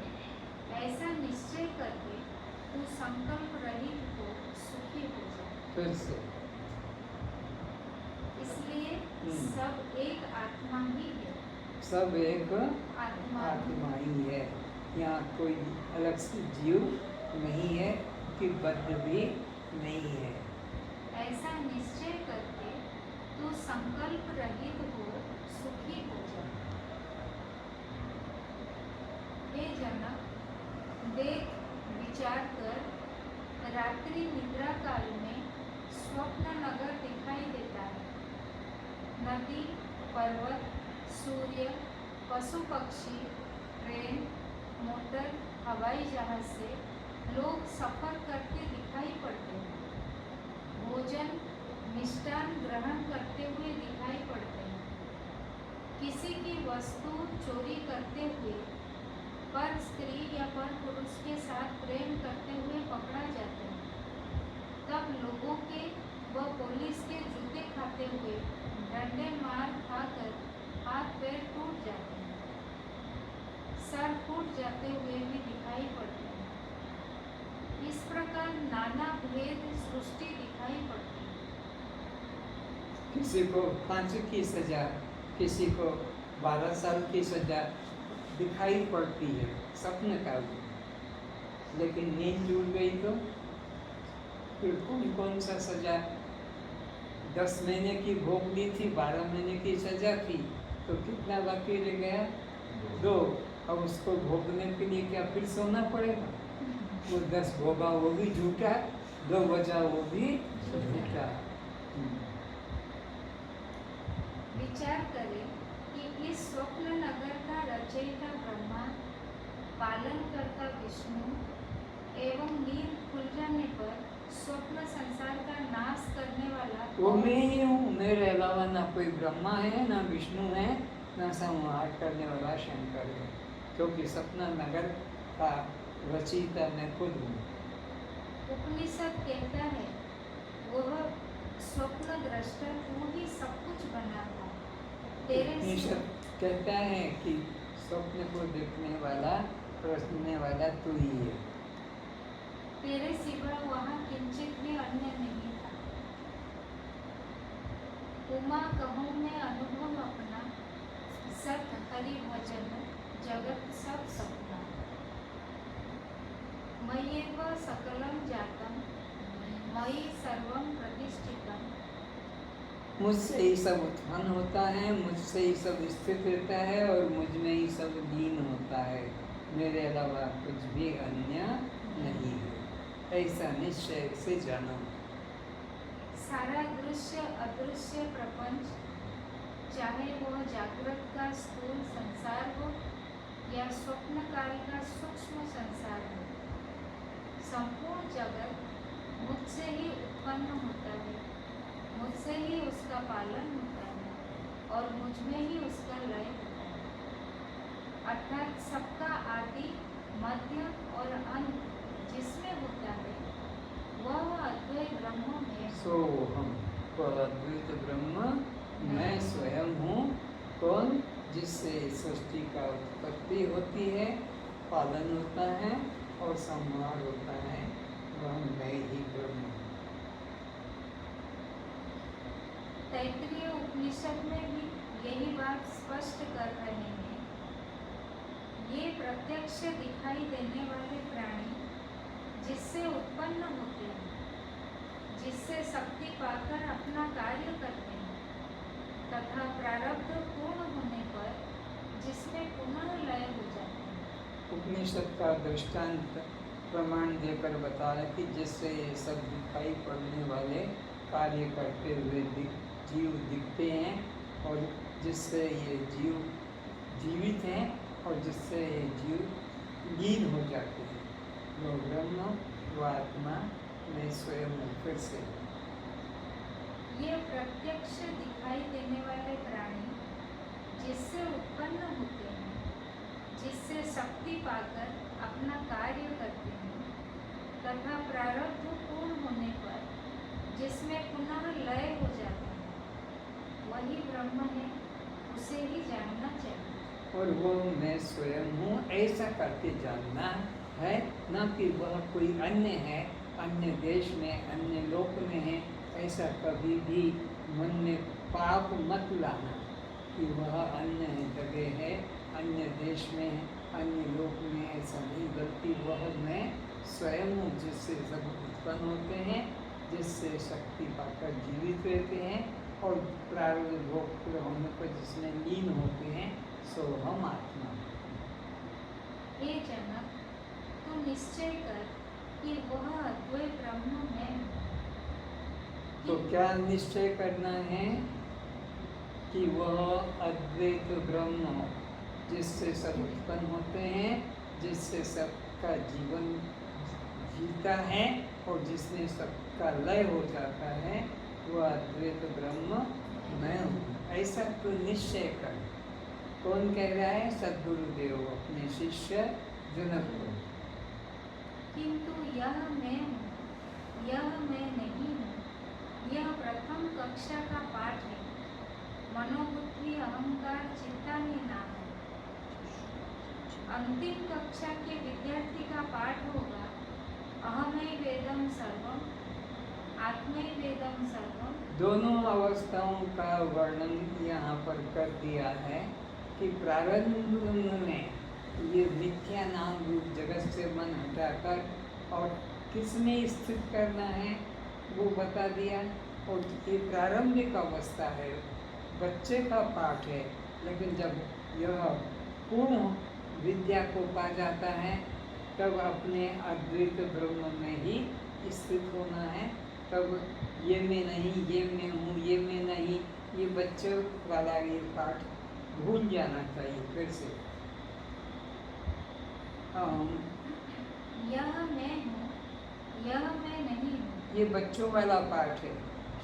ऐसा निश्चय करके तू संकल्प रहित हो सुखी हो जा। फिर से इसलिए सब एक आत्मा ही है। सब एक आत्मा आत्मा ही है। यहाँ कोई अलग से जीव नहीं है कि बद्ध भी नहीं है। ऐसा निश्चय करके तू संकल्प रहित हो सुखी हो जा। हे जनक, देख विचार कर रात्रि निद्रा काल में स्वप्न नगर दिखाई देता है। नदी, पर्वत, सूर्य, पशु पक्षी, ट्रेन, मोटर, हवाई जहाज से लोग सफर करते दिखाई पड़ते हैं। भोजन, मिष्टान ग्रहण करते हुए दिखाई पड़ते हैं। किसी की वस्तु चोरी करते हुए, पर स्त्री या पर पुरुष के साथ प्रेम करते हुए पकड़ा जाते हैं। तब लोगों के व पुलिस के जूते खाते हुए, डंडे मार खाकर हाथ पैर टूट जाते हैं, सर फूट जाते हुए भी दिखाई पड़ते हैं। इस प्रकार नाना भेद सृष्टि दिखाई पड़ती है। किसी को फांसी की सजा, किसी को 12 साल की सजा दिखाई पड़ती है सपने का भी। लेकिन नींद टूट गई तो फिर कौन कौन सा सजा, 10 महीने की भोग ली थी, 12 महीने की सजा थी, तो कितना बाकी रह गया? 2। अब उसको भोगने के लिए क्या फिर सोना पड़ेगा? वो 10 भोगा वो भी झूठा, 2 बजा वो भी झूठा। विचार करें कि इस स्वप्न नगर का रचयिता ब्रह्मा, पालन करता विष्णु एवं नींद खुल जाने पर स्वप्न संसार का नाश करने वाला वो मैं ही हूँ। मेरे अलावा ना कोई ब्रह्मा है, ना विष्णु है, ना संहार करने वाला शंकर है, क्योंकि सपना नगर का रचयिता मैं खुद हूँ। उपनिषद कहता है, वह स्वप्न दृष्टा तू ही सब कुछ बना था। तेरे उपनिषद कहता है कि स्वप्न को देखने वाला, रचने वाला तू ही है। तेरे सिवा वहाँ किंचित भी अन्य नहीं था। उमा कहूँ मैं अनुभव अपना, सत हरि भजन जगत सब सपना। मय्येव सकलं जातम, मयि सर्वं प्रतिष्ठितम्। मुझसे ही सब उत्पन्न होता है, मुझसे ही सब स्थित रहता है और मुझ में ही सब लीन होता है। मेरे अलावा कुछ भी अन्य नहीं है, ऐसा निश्चय से जानो। सारा दृश्य अदृश्य प्रपंच, चाहे वह जागृत का स्थूल संसार हो या स्वप्न काल का सूक्ष्म संसार हो, संपूर्ण जगत मुझसे ही उत्पन्न होता है, मुझसे ही उसका पालन होता है और मुझ में ही उसका लय होता है। अर्थात सबका आदि, मध्य और अंत जिसमें होता है, वह अद्वैत ब्रह्म में सो हम वह अद्वैत ब्रह्म मैं स्वयं हूँ। कौन? जिससे सृष्टि का उत्पत्ति होती है, पालन होता है और संहार होता है, वह मैं ही ब्रह्म हूँ। तैत्तिरीय उपनिषद में भी यही बात स्पष्ट कर रहे हैं। ये प्रत्यक्ष दिखाई देने वाले प्राणी जिससे उत्पन्न होते हैं, जिससे शक्ति पाकर अपना कार्य करते हैं तथा प्रारब्ध पूर्ण होने पर जिसमें पुनः लय हो जाते हैं। उपनिषद का दृष्टांत प्रमाण देकर बताया कि जिससे ये सब दिखाई पड़ने वाले कार्य करते हुए जीव दिखते हैं और जिससे ये जीव जीवित हैं और जिससे ये जीव लीन हो जाते हैं, वो ब्रह्म, वो आत्मा में स्वयं फिर से। ये प्रत्यक्ष दिखाई देने वाले प्राणी जिससे उत्पन्न होते हैं, जिससे शक्ति पाकर अपना कार्य करते हैं तथा प्रारब्ध पूर्ण होने पर जिसमें पुनः लय हो जाता है, वही ब्रह्म है, उसे ही जानना चाहिए। और वो मैं स्वयं हूँ ऐसा करके जानना है, न कि वह कोई अन्य है, अन्य देश में, अन्य लोक में है। ऐसा कभी भी मन में पाप मत लाना कि वह अन्य जगह है, अन्य देश में है, अन्य लोक में। ऐसा नहीं, बल्कि वह मैं स्वयं हूँ जिससे सब उत्पन्न होते हैं, जिससे शक्ति पाकर जीवित रहते हैं और प्रारब्ध भोग पूरा होने पर जिसमें लीन होते हैं, सो हम आत्मा। हे जनक, तू निश्चय कर कि वह अद्वैत ब्रह्म मैं हूँ। तो क्या निश्चय करना है कि वह अद्वैत ब्रह्म जिससे सब उत्पन्न होते हैं, जिससे सबका जीवन जीता है और जिसमें सबका लय हो जाता है, वह अद्वैत ब्रह्म मैं हूँ। ऐसा तो निश्चय कर। कौन कह रहा है? सद्गुरुदेव अपने शिष्य जनक को। किंतु यह मैं हूँ, यह मैं नहीं हूँ, यह प्रथम कक्षा का पाठ है। मनोबुद्धि अहंकार चिंता ही नाम है। अंतिम कक्षा के विद्यार्थी का पाठ होगा अहमै वेदम सर्वम, आत्मै वेदम सर्वम। दोनों अवस्थाओं का वर्णन यहाँ पर कर दिया है कि प्रारंभ में ये मिथ्या नाम रूप जगत से मन हटाकर और किसमें स्थित करना है वो बता दिया। और ये प्रारंभिक अवस्था है, बच्चे का पाठ है। लेकिन जब यह पूर्ण विद्या को पा जाता है तब अपने अद्वैत ब्रह्म में ही स्थित होना है। तब ये मैं नहीं, ये मैं हूँ, ये मैं नहीं, ये बच्चे वाला ये पाठ भूल जाना चाहिए फिर से। यह मैं हूँ, यह मैं नहीं हूँ, ये बच्चों वाला पाठ है,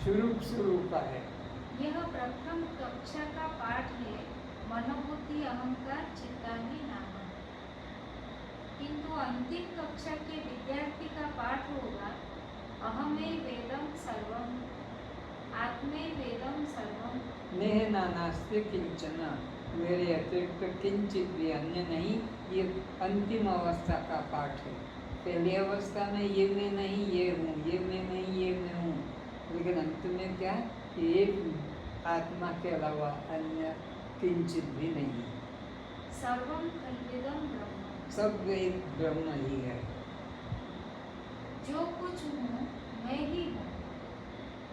शुरू का है। यह प्रथम कक्षा का पाठ है। मनोबुद्धि अहंकार चिंता ही नाम है। किंतु अंतिम कक्षा के विद्यार्थी का पाठ होगा अहमै वेदम सर्वम, आत्मै वेदम सर्वम। नेह नानास्ति किंचन, मेरे अतिरिक्त किंचित भी अन्य नहीं। ये अंतिम अवस्था का पाठ है। पहली अवस्था में ये मैं नहीं, ये हूँ, ये मैं नहीं, ये मैं हूँ। लेकिन अंत में क्या? एक आत्मा के अलावा अन्य किंचित भी नहीं। सर्वम खल्विदम ब्रह्म, सब एक ब्रह्म ही है। जो कुछ हूँ मैं ही हूँ,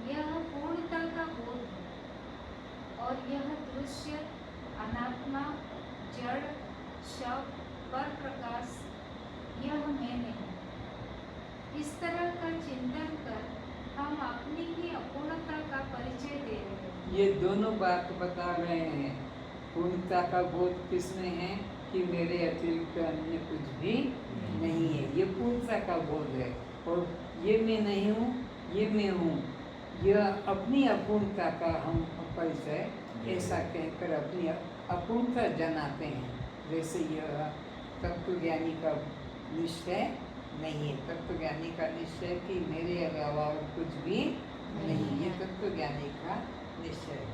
यह पूर्णता का बोध है। और यह दृश्य अनात्मा जड़ शव पर प्रकाश यह मैं नहीं। इस तरह का चिंतन कर हम अपनी ही अपूर्णता का परिचय दे रहे हैं। ये दोनों बात बता रहे हैं। पूर्णता का बोध किसमें है कि मेरे अतिरिक्त अन्य कुछ भी नहीं है। ये पूर्णता का बोध है। और ये मैं नहीं हूँ, ये मैं हूँ, यह अपनी अपूर्णता का हम परिचय ऐसा कहकर अपनी अपूर्णता जनाते हैं। जैसे यह तत्वज्ञानी का निश्चय नहीं है। तत्वज्ञानी का निश्चय कि मेरे अलावा और कुछ भी नहीं, ये तत्वज्ञानी का निश्चय है।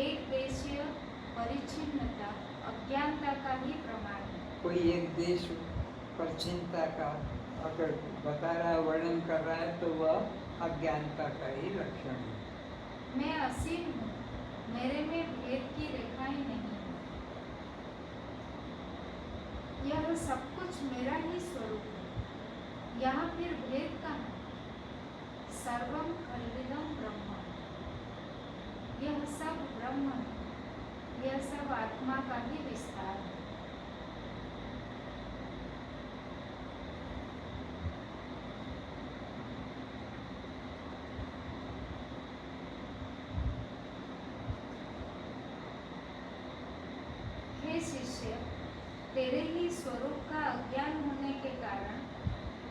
एक देशीय परिच्छिन्नता अज्ञानता का ही प्रमाण है। कोई एक देश परिच्छिन्नता का अगर बता रहा है, वर्णन कर रहा है, तो वह अज्ञानता का ही लक्षण है। मैं असीम हूँ, मेरे में भेद की रेखाएं नहीं है। यह सब कुछ मेरा ही स्वरूप है, यहाँ फिर भेद कहाँ? सर्वम खल्विदम ब्रह्म, यह सब ब्रह्म है, यह सब आत्मा का ही विस्तार है। हे शिष्य, तेरे ही स्वरूप का अज्ञान होने के कारण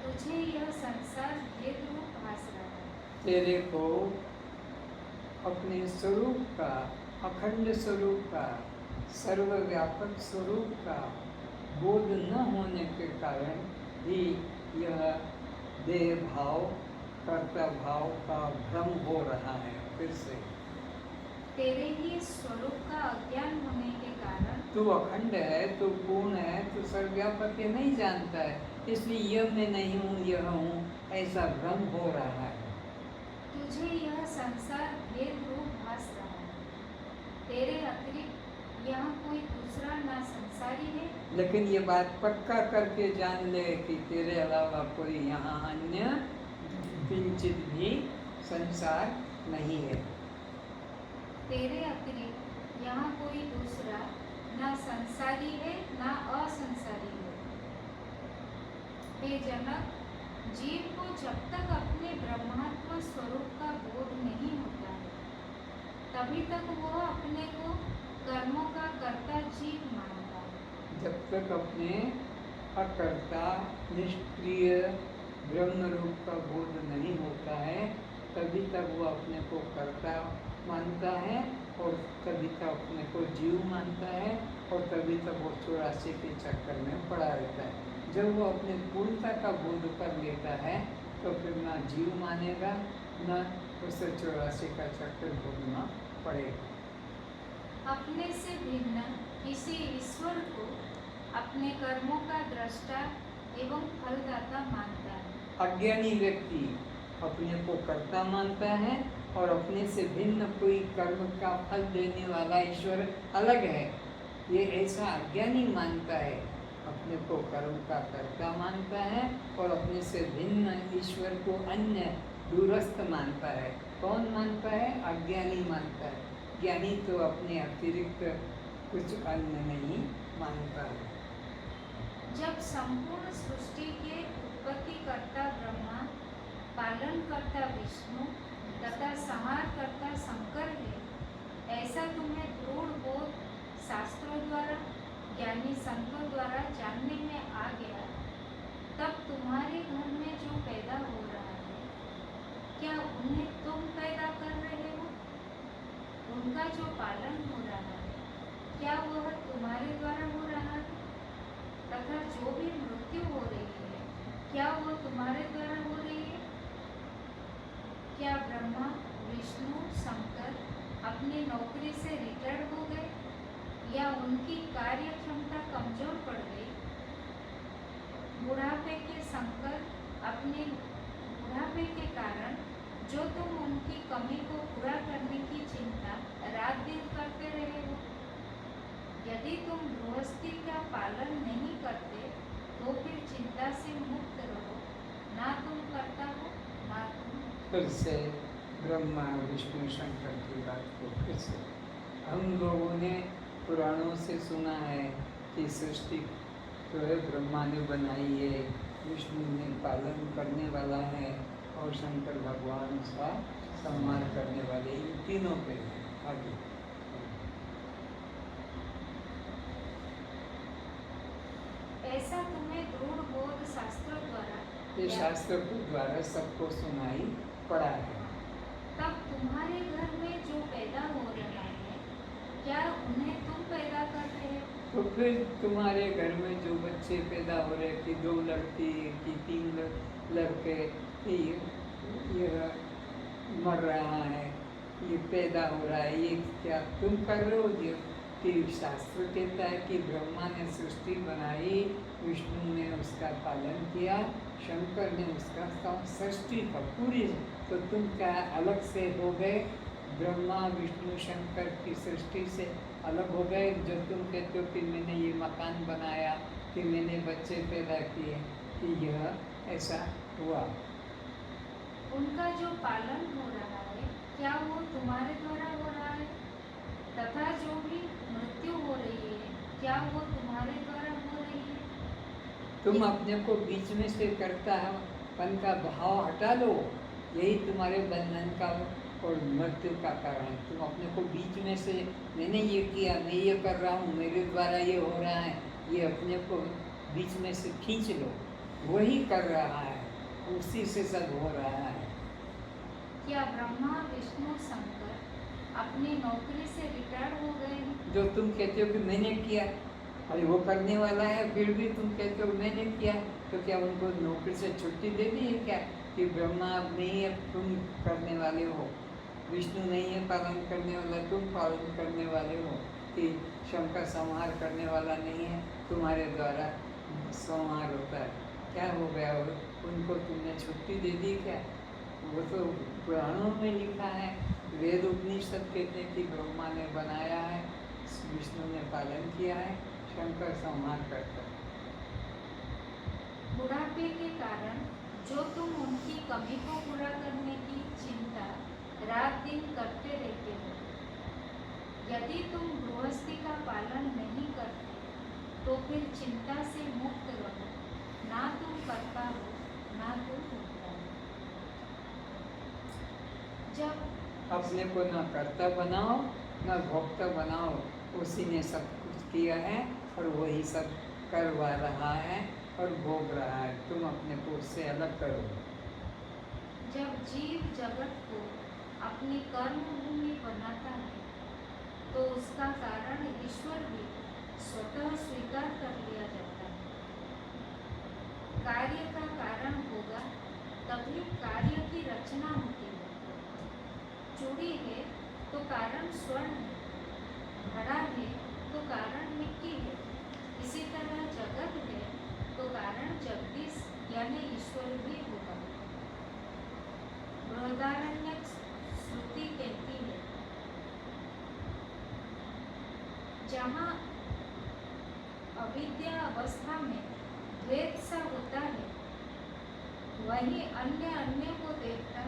तुझे यह संसार भेद रूप भास रहा है। तेरे को अपने स्वरूप का, अखंड स्वरूप का, सर्वव्यापक स्वरूप का बोध न होने के कारण ही यह देह भाव, कर्ता भाव का भ्रम हो रहा है। फिर से तेरे ही स्वरूप का अज्ञान होने के कारण तू अखंड है, तू पूर्ण है, तू सर्वव्यापक है, नहीं जानता है। इसलिए यह मैं नहीं हूँ, यह हूँ, ऐसा भ्रम हो रहा है। तुझे यह संसार भेद रूप भास रहा है। तेरे अतिरिक्त यहाँ कोई दूसरा ना संसारी है। लेकिन ये बात पक्का करके जान ले कि तेरे अलावा कोई यहाँ अन्य किंचित भी संसार नहीं है। तेरे अतिरिक्त यहाँ कोई दूसरा ना संसारी है ना असंसारी है। हे जनक, जीव को जब तक अपने ब्रह्मात्म स्वरूप का बोध नहीं होता है तभी तक वो अपने को कर्मों का कर्ता जीव मानता है। जब तक अपने अकर्ता निष्क्रिय ब्रह्म रूप का बोध नहीं होता है तभी तक वो अपने को कर्ता मानता है और तभी तक अपने को जीव मानता है और तभी तक वो 84 के चक्कर में पड़ा रहता है। जब वो अपने पूर्णता का बोध कर लेता है तो फिर ना जीव मानेगा न उसे 84 का चक्कर भोगना पड़ेगा। अपने से भिन्न किसी ईश्वर को अपने कर्मों का दृष्टा एवं फलदाता मानता है। अज्ञानी व्यक्ति अपने को कर्ता मानता है और अपने से भिन्न कोई कर्म का फल देने वाला ईश्वर अलग है, ये ऐसा अज्ञानी मानता है। अपने को कर्म का कर्ता मानता है और अपने से भिन्न ईश्वर को अन्य दूरस्थ मानता है। कौन मानता है? अज्ञानी मानता है। ज्ञानी तो अपने अतिरिक्त कुछ अन्य नहीं मानता है। जब संपूर्ण सृष्टि के उत्पत्तिकर्ता ब्रह्मा, पालन करता विष्णु तथा संहार करता शंकर है, ऐसा तुम्हें दृढ़ बोध शास्त्रों द्वारा ज्ञानी संतों द्वारा जानने में आ गया, तब तुम्हारे घर में जो पैदा हो रहा है क्या उन्हें तुम पैदा कर रहे हो? उनका जो पालन हो रहा है क्या वह तुम्हारे द्वारा हो रहा है? तथा जो भी मृत्यु हो रही है क्या वह तुम्हारे द्वारा हो रही है? क्या ब्रह्मा, विष्णु, शंकर अपनी नौकरी से रिटायर्ड हो गए या उनकी कार्य क्षमता कमजोर पड़ गई? बुढ़ापे के संकट अपने बुढ़ापे के कारण जो तुम उनकी कमी को पूरा करने की चिंता रात दिन करते रहे हो, यदि तुम गृहस्थी का पालन नहीं करते तो फिर चिंता से मुक्त रहो, ना तुम करता हो ना तुम। फिर से ब्रह्मा विष्णु शंकर की बात को फिर से हम लोगों ने पुराणों से सुना है कि सृष्टि जो है ब्रह्मा ने बनाई है, विष्णु ने पालन करने वाला है और शंकर भगवान उसका संहार करने वाले, इन तीनों पे आगे। ऐसा तुम्हें दृढ़ बोध शास्त्रों द्वारा ये शास्त्र के द्वारा सबको सुनाई पड़ा है। तब तुम्हारे घर में जो पैदा हो रहा है क्या उन्हें तुम पैदा कर रहे हो? तो फिर तुम्हारे घर में जो बच्चे पैदा हो रहे कि 2 लड़की कि 3 लड़के, ये मर रहा है, ये पैदा हो रहा है, ये क्या तुम कर रहे हो? ये कि शास्त्र कहता है कि ब्रह्मा ने सृष्टि बनाई, विष्णु ने उसका पालन किया, शंकर ने उसका सृष्टि का पूरी, तो तुम क्या अलग से हो गए? ब्रह्मा विष्णु शंकर की सृष्टि से अलग हो गए जो तुम कहते हो कि मैंने ये मकान बनाया, कि मैंने बच्चे पैदा किए, कि यह ऐसा हुआ। उनका जो पालन हो रहा है क्या वो तुम्हारे द्वारा हो रहा है? तथा जो भी मृत्यु हो रही है क्या वो तुम्हारे द्वारा हो रही है? तुम अपने को बीच में से करता है पन का भाव हटा लो, यही तुम्हारे बंधन का और मृत्यु का कारण है। तुम अपने को बीच में से मैंने ये किया, मैं ये कर रहा हूँ, मेरे द्वारा ये हो रहा है, ये अपने को बीच में से खींच लो, वही कर रहा है, उसी से सब हो रहा है। क्या ब्रह्मा विष्णु शंकर अपनी नौकरी से रिटायर्ड हो गए हैं? जो तुम कहते हो कि मैंने किया, अरे वो करने वाला है, फिर भी तुम कहते हो मैंने किया, तो क्या उनको नौकरी से छुट्टी दे दी है क्या? कि ब्रह्मा नहीं है, तुम करने वाले हो, विष्णु नहीं है पालन करने वाला, तुम पालन करने वाले हो, कि शंकर संहार करने वाला नहीं है, तुम्हारे द्वारा संहार होता है। क्या हो गया? उनको तुमने छुट्टी दे दी क्या? वो तो पुराणों में लिखा है, वेद उपनिषद कहते हैं कि ब्रह्मा ने बनाया है, विष्णु ने पालन किया है, शंकर संहार करता है। बुढ़ापे के कारण जो तुम उनकी कमी को पूरा करने की चिंता रात दिन करते रहते हो, यदि तुम गृहस्थी का पालन नहीं करते तो फिर चिंता से मुक्त रहो, ना तुम करता हो ना अनादर होता है। जब अपने को न कर्ता बनाओ न भोक्ता बनाओ, उसी ने सब कुछ किया है और वही सब करवा रहा है और भोग रहा है। तुम अपने को उससे अलग करो। जब जीव जगत को अपनी कर्म भूमि बनाता है तो उसका कारण ईश्वर भी स्वतः स्वीकार कर लिया जाता है। कार्य का कारण होगा तभी कार्य की रचना होती है। चूड़ी है तो कारण स्वर्ण है, घड़ा है तो कारण मिट्टी है। इसी तरह जगत है तो कारण जगदीश यानी ईश्वर भी होगा। बृहदारण्यक श्रुति कहती है, जहाँ अविद्या अवस्था में द्वैत सा होता है, वहीं अन्य अन्य को देखता,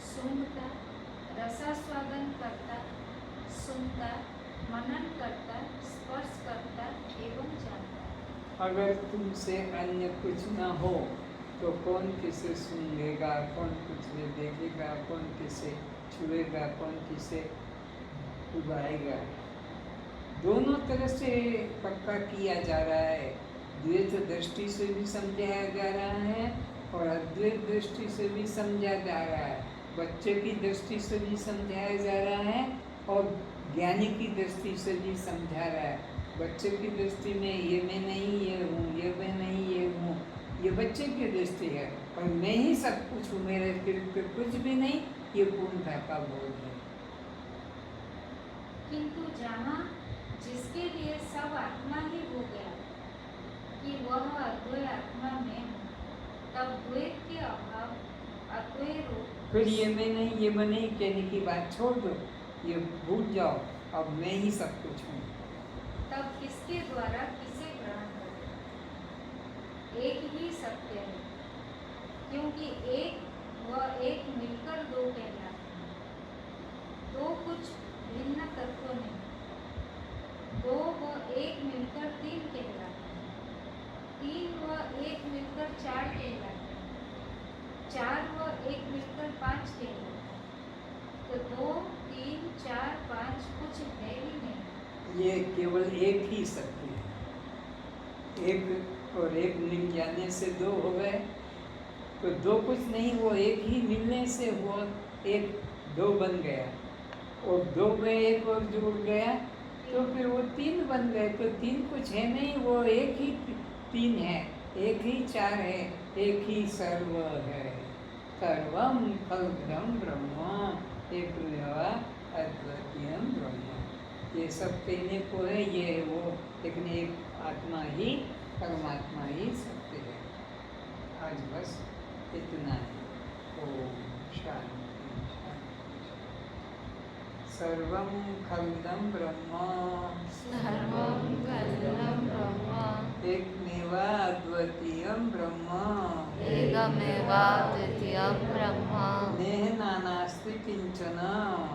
सूंघता, रसास्वादन करता, सुनता, मनन करता, स्पर्श करता एवं जानता। अगर तुमसे अन्य कुछ न हो तो कौन किसे सुनेगा, कौन किसे देखेगा, कौन किसे छुएगा, कौन किसे उगाएगा। दोनों तरह से पक्का किया जा रहा है। द्वैत दृष्टि से भी समझाया जा रहा है और अद्वैत दृष्टि से भी समझा जा रहा है। बच्चे की दृष्टि से भी समझाया जा रहा है और ज्ञानी की दृष्टि से भी समझा रहा है। बच्चे की दृष्टि में ये मैं नहीं ये हूँ, ये मैं नहीं ये हूँ, ये बच्चे की दृष्टि है। और मैं ही सब कुछ हूँ, मेरे फिर कुछ भी नहीं, ये पूर्णता का बोध है। किंतु जहाँ जिसके लिए सब आत्मा ही हो गया कि वह अद्वैत आत्मा में हो, तब द्वैत के अभाव अद्वैत रूप फिर ये मैं नहीं ये मैं नहीं कहने की बात छोड़ दो, ये भूल जाओ, अब मैं ही सब कुछ हूँ। तब किसके द्वारा किसे ग्रहण करें? एक ही सत्य है, क्योंकि एक व एक मिलकर दो कहलाते हैं। दो कुछ भिन्न तत्व नहीं, दो व एक मिलकर तीन कहलाते हैं, तीन व एक मिलकर चार कहलाते हैं, चार व एक मिलकर पाँच कहलाते हैं। तो दो तीन चार पाँच कुछ है ही नहीं। ये केवल एक ही सत्य है। एक और एक मिल जाने से दो हो गए, तो दो कुछ नहीं, वो एक ही मिलने से वो एक दो बन गया और दो में एक और जुड़ गया तो फिर वो तीन बन गए। तो तीन कुछ है नहीं, वो एक ही तीन है, एक ही चार है, एक ही सर्व है। सर्वम खलदम ब्रह्म एकमेव अद्वितीयम ब्रह्म। ये सब कहने को है, ये है वो, लेकिन एक आत्मा ही परमात्मा ही सत्य है। आज बस इतना है। ओम शांति शांति। सर्वं खलदं ब्रह्म सर्वं खलदं ब्रह्म एकमेव अद्वितीयं ब्रह्म एकमेवाद्वितीयं ब्रह्म नेह नानास्ति किंचन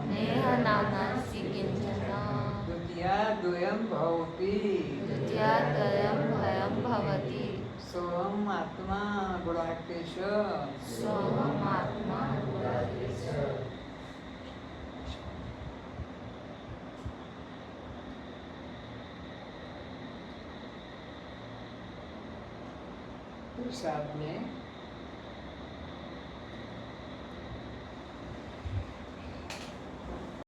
नेह नानास्ति किंचन द्वितीयाद्वयं भवति द्वितीयाद्वयं भयं भवति सोहम आत्मा गुणाकेश सोहमात्मा प्रसाद में